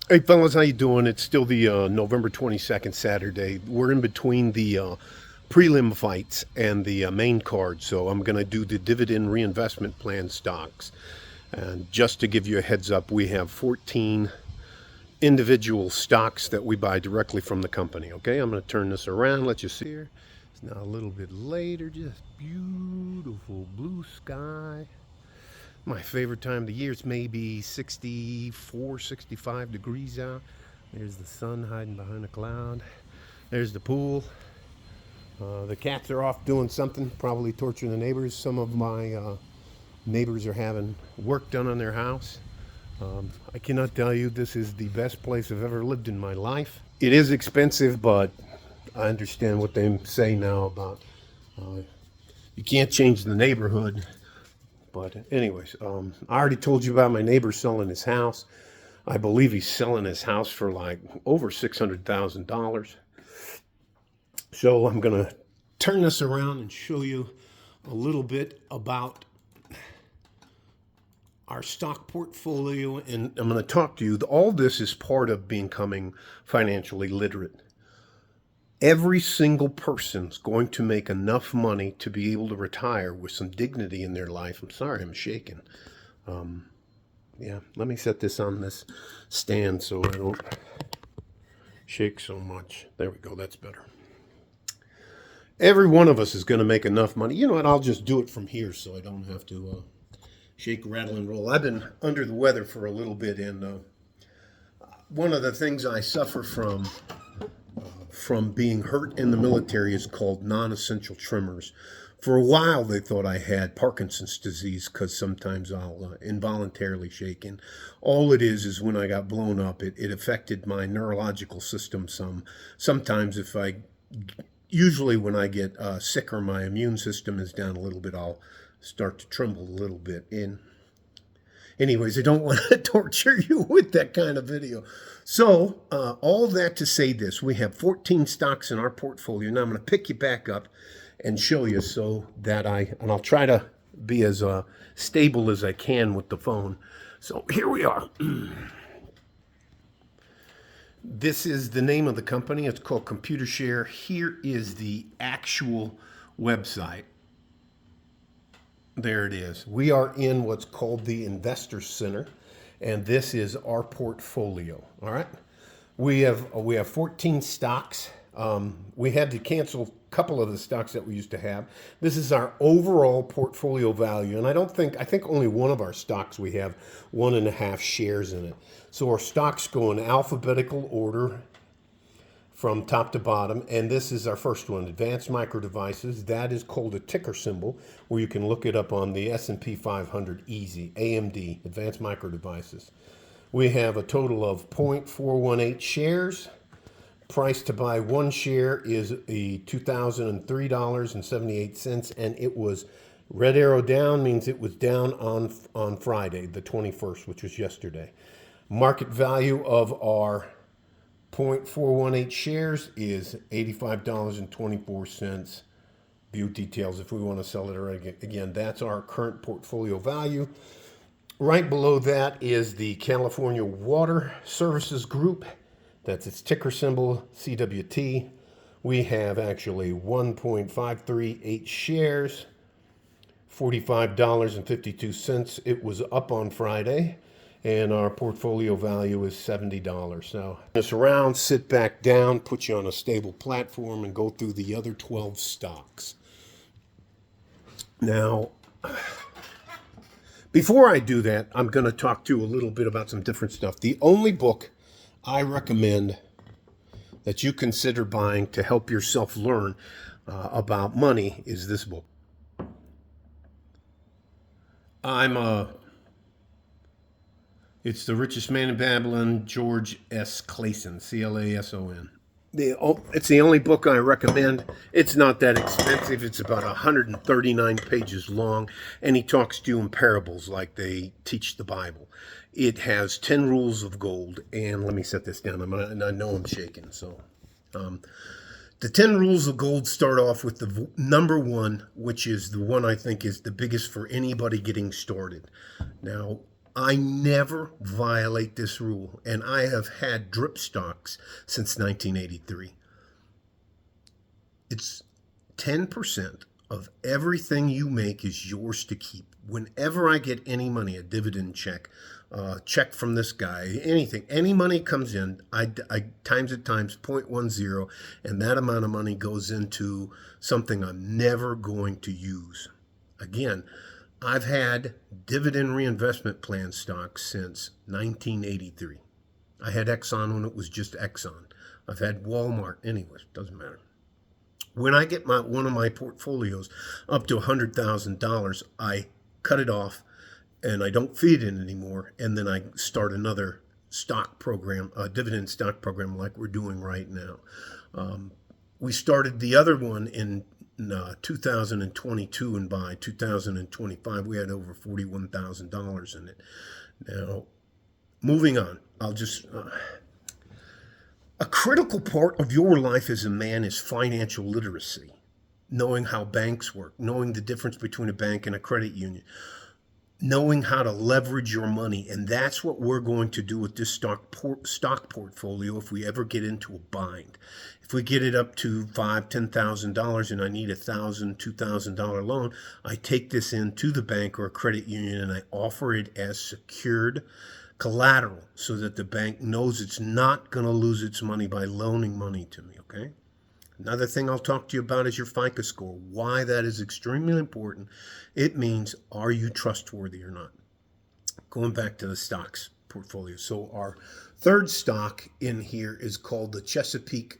Hey fellas, how you doing? It's still the November 22nd Saturday. We're in between the prelim fights and the main card, so I'm going to do the dividend reinvestment plan stocks. And just to give you a heads up, we have 14 individual stocks that we buy directly from the company. Okay, I'm going to turn this around, let you see here. It's now a little bit later, just beautiful blue sky. My favorite time of the year, it's maybe 64, 65 degrees out. There's the sun hiding behind a cloud. There's the pool. The cats are off doing something, probably torturing the neighbors. Some of my neighbors are having work done on their house. I cannot tell you this is the best place I've ever lived in my life. It is expensive, but I understand what they say now about you can't change the neighborhood. But anyways, I already told you about my neighbor selling his house. I believe he's selling his house for like over $600,000. So I'm going to turn this around and show you a little bit about our stock portfolio. And I'm going to talk to you. All this is part of becoming financially literate. Every single person's going to make enough money to be able to retire with some dignity in their life. I'm sorry, I'm shaking. Yeah, let me set this on this stand so I don't shake so much. There we go, that's better. Every one of us is going to make enough money. You know what, I'll just do it from here so I don't have to shake, rattle, and roll. I've been under the weather for a little bit, and one of the things I suffer from being hurt in the military is called non-essential tremors. For a while, they thought I had Parkinson's disease because sometimes I'll involuntarily shake. And all it is when I got blown up, it affected my neurological system some. Sometimes usually when I get sick or my immune system is down a little bit, I'll start to tremble a little bit. And anyways, I don't want to torture you with that kind of video. So all that to say this, we have 14 stocks in our portfolio. Now I'm going to pick you back up and show you so that I'll try to be as stable as I can with the phone. So here we are. This is the name of the company. It's called ComputerShare. Here is the actual website. There it is. We are in what's called the Investor Center, and this is our portfolio. All right. We have 14 stocks. We had to cancel a couple of the stocks that we used to have. This is our overall portfolio value, and I think only one of our stocks we have 1.5 shares in it. So our stocks go in alphabetical order from top to bottom, and this is our first one, Advanced Micro Devices. That is called a ticker symbol, where you can look it up on the S&P 500 easy, AMD, Advanced Micro Devices. We have a total of 0.418 shares. Price to buy one share is $2,003.78, and it was red arrow down, means it was down on Friday, the 21st, which was yesterday. Market value of our 0.418 shares is $85.24. View details if we want to sell it, or again, that's our current portfolio value. Right below that is the California Water Services Group. That's its ticker symbol, CWT. We have actually 1.538 shares, $45.52. It was up on Friday, and our portfolio value is $70. Now, this around, sit back down, put you on a stable platform, and go through the other 12 stocks. Now, before I do that, I'm going to talk to you a little bit about some different stuff. The only book I recommend that you consider buying to help yourself learn about money is this book. It's The Richest Man in Babylon, George S. Clason, Clason. It's the only book I recommend. It's not that expensive. It's about 139 pages long, and he talks to you in parables like they teach the Bible. It has 10 rules of gold, and let me set this down. I know I'm shaking. So the 10 rules of gold start off with the number one, which is the one I think is the biggest for anybody getting started. Now, I never violate this rule, and I have had drip stocks since 1983. It's 10% of everything you make is yours to keep. Whenever I get any money, a dividend check, check from this guy, anything, any money comes in, I times it times 0.10, and that amount of money goes into something I'm never going to use. Again, I've had dividend reinvestment plan stocks since 1983. I had Exxon when it was just Exxon. I've had Walmart. Anyways, doesn't matter. When I get one of my portfolios up to $100,000, I cut it off and I don't feed it anymore. And then I start another stock program, a dividend stock program like we're doing right now. We started the other one in 2022, and by 2025 we had over $41,000 in it. Now, moving on, I'll just a critical part of your life as a man is financial literacy, knowing how banks work, knowing the difference between a bank and a credit union, knowing how to leverage your money. And that's what we're going to do with this stock portfolio if we ever get into a bind. If we get it up to $5,000, $10,000 and I need $1,000, $2,000 loan, I take this into the bank or a credit union and I offer it as secured collateral so that the bank knows it's not going to lose its money by loaning money to me, okay? Another thing I'll talk to you about is your FICO score. Why that is extremely important. It means, are you trustworthy or not? Going back to the stocks portfolio. So our third stock in here is called the Chesapeake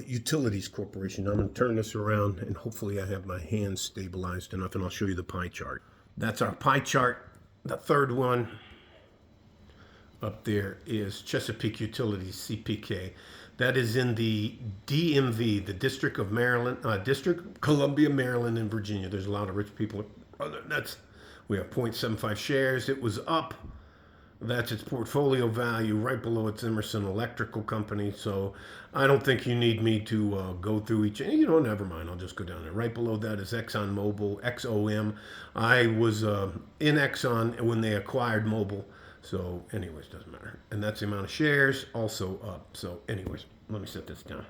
Utilities Corporation. I'm going to turn this around and hopefully I have my hands stabilized enough and I'll show you the pie chart. That's our pie chart. The third one up there is Chesapeake Utilities, CPK. That is in the DMV, the District of Maryland, District Columbia, Maryland, and Virginia. There's a lot of rich people. We have 0.75 shares. It was up. That's its portfolio value. Right below it's Emerson Electrical Company. So I don't think you need me to go through each. Never mind. I'll just go down there. Right below that is Exxon Mobil, XOM. I was in Exxon when they acquired Mobil. So anyways, doesn't matter. And that's the amount of shares, also up. So anyways, let me set this down.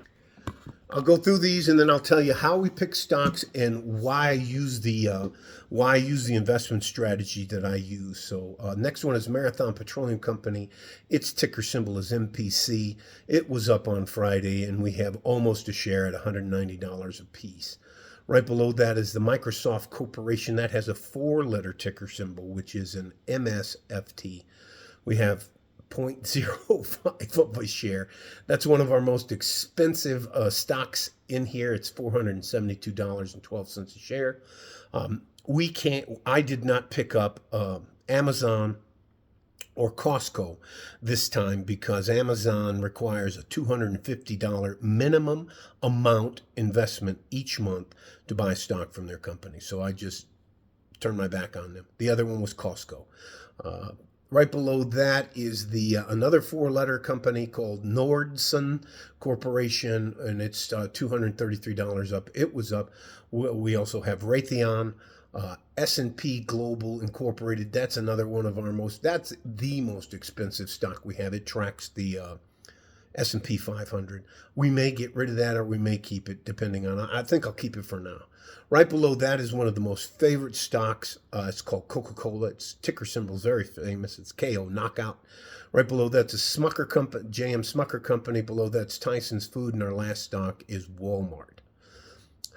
I'll go through these and then I'll tell you how we pick stocks and why I use the investment strategy that I use. So next one is Marathon Petroleum Company. Its ticker symbol is MPC. It was up on Friday and we have almost a share at $190 a piece. Right below that is the Microsoft Corporation. That has a 4-letter ticker symbol, which is an MSFT. We have 0.05 of a share. That's one of our most expensive stocks in here. It's $472.12 a share. I did not pick up Amazon or Costco this time because Amazon requires a $250 minimum amount investment each month to buy stock from their company. So I just turned my back on them. The other one was Costco. Right below that is the another 4-letter company called Nordson Corporation, and it's $233 up. It was up. We also have Raytheon, S&P Global Incorporated. That's another one of our that's the most expensive stock we have. It tracks the S&P 500. We may get rid of that or we may keep it depending on, I think I'll keep it for now. Right below that is one of the most favorite stocks. It's called Coca-Cola. Its ticker symbol is very famous. It's KO, Knockout. Right below that's a Smucker company, JM Smucker Company. Below that's Tyson's Food, and our last stock is Walmart.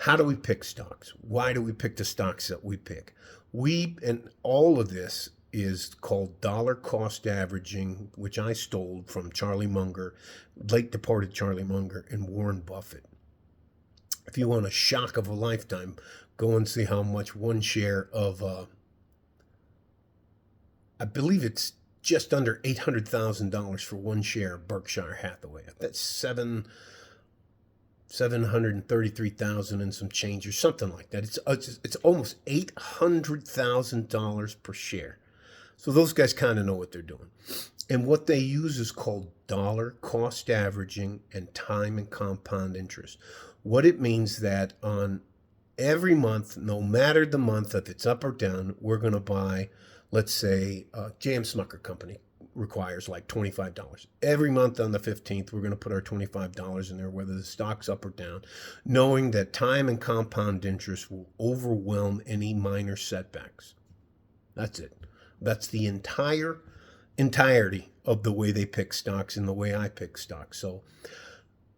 How do we pick stocks? Why do we pick the stocks that we pick? And all of this is called dollar cost averaging, which I stole from Charlie Munger, late departed Charlie Munger, and Warren Buffett. If you want a shock of a lifetime, go and see how much one share of, I believe it's just under $800,000 for one share of Berkshire Hathaway. That's $733,000 and some change or something like that. It's almost $800,000 per share. So those guys kind of know what they're doing. And what they use is called dollar cost averaging and time and compound interest. What it means that on every month, no matter the month, if it's up or down, we're going to buy, let's say J.M. Smucker Company requires like $25. Every month on the 15th, we're going to put our $25 in there, whether the stock's up or down, knowing that time and compound interest will overwhelm any minor setbacks. That's it. That's the entirety of the way they pick stocks and the way I pick stocks. So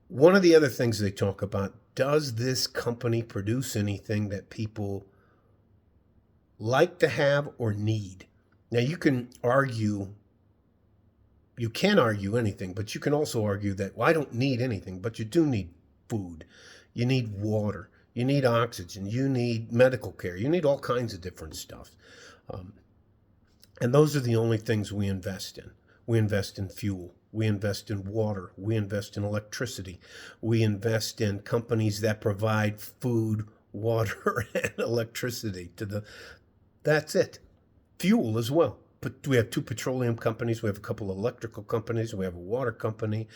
one of the other things they talk about, does this company produce anything that people like to have or need? Now you can argue anything, but you can also argue that, well, I don't need anything, but you do need food. You need water. You need oxygen. You need medical care. You need all kinds of different stuff. And those are the only things we invest in. We invest in fuel. We invest in water. We invest in electricity. We invest in companies that provide food, water, and electricity that's it. Fuel as well. But we have 2 petroleum companies. We have a couple of electrical companies. We have a water company.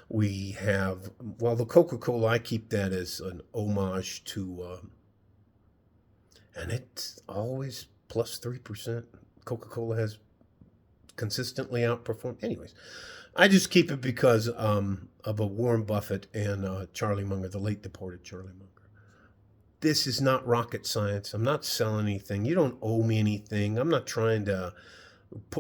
We have, well, the Coca-Cola, I keep that as an homage to, and it's always plus 3%. Coca-Cola has consistently outperformed. Anyways, I just keep it because of a Warren Buffett and Charlie Munger, the late deported Charlie Munger. This is not rocket science. I'm not selling anything. You don't owe me anything. I'm not trying to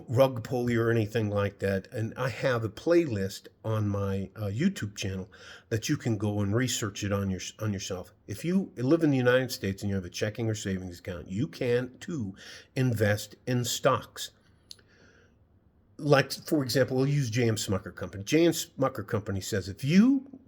rug pull you or anything like that. And I have a playlist on my YouTube channel that you can go and research it on yourself. If you live in the United States and you have a checking or savings account, you can too invest in stocks. Like, for example, we'll use J.M. Smucker Company. J.M. Smucker Company says if you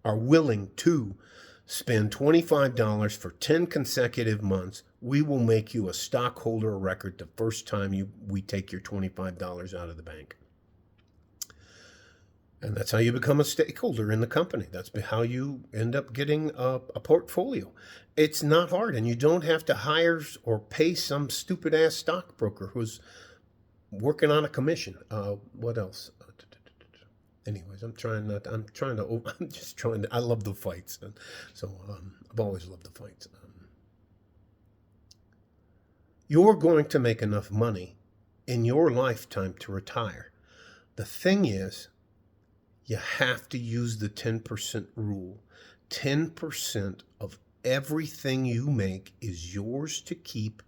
are willing to spend $25 for 10 consecutive months, we will make you a stockholder of record the first time we take your $25 out of the bank. And that's how you become a stakeholder in the company. That's how you end up getting a portfolio. It's not hard, and you don't have to hire or pay some stupid-ass stockbroker who's working on a commission. What else? Anyways, I love the fights. So I've always loved the fights. You're going to make enough money in your lifetime to retire. The thing is, you have to use the 10% rule. 10% of everything you make is yours to keep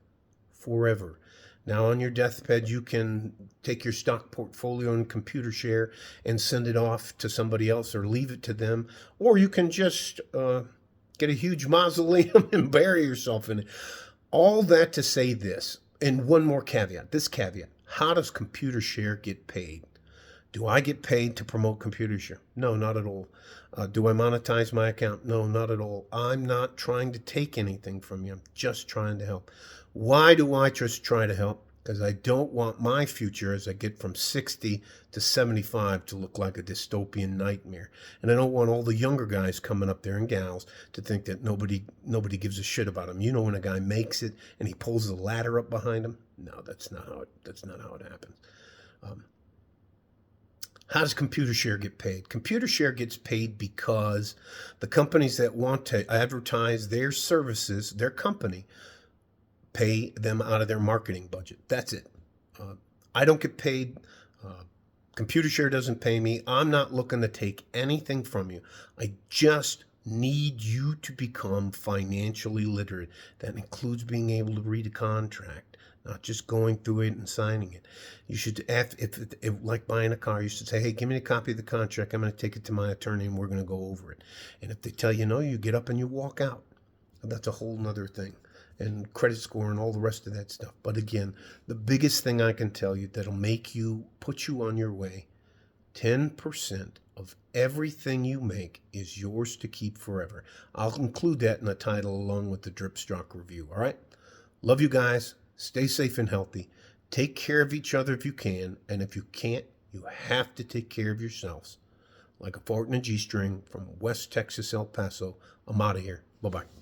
forever. Now, on your deathbed, you can take your stock portfolio and computer share and send it off to somebody else or leave it to them. Or you can just get a huge mausoleum and bury yourself in it. All that to say this, and one more caveat. This caveat, how does computer share get paid? Do I get paid to promote computer share? No, not at all. Do I monetize my account? No, not at all. I'm not trying to take anything from you. I'm just trying to help. Why do I just try to help? Because I don't want my future as I get from 60 to 75 to look like a dystopian nightmare. And I don't want all the younger guys coming up there and gals to think that nobody gives a shit about them. You know, when a guy makes it and he pulls the ladder up behind him? No, that's not how it happens. How does computer share get paid? Computer share gets paid because the companies that want to advertise their services, their company, pay them out of their marketing budget. That's it. I don't get paid. Computer share doesn't pay me. I'm not looking to take anything from you. I just need you to become financially literate. That includes being able to read a contract, not just going through it and signing it. You should, if like buying a car, you should say, hey, give me a copy of the contract. I'm going to take it to my attorney and we're going to go over it. And if they tell you no, you get up and you walk out. That's a whole nother thing. And credit score and all the rest of that stuff. But again, the biggest thing I can tell you that'll put you on your way, 10% of everything you make is yours to keep forever. I'll include that in the title along with the Drip Stock Review, all right? Love you guys. Stay safe and healthy. Take care of each other if you can. And if you can't, you have to take care of yourselves. Like a fart in a G-string from West Texas, El Paso. I'm out of here. Bye-bye.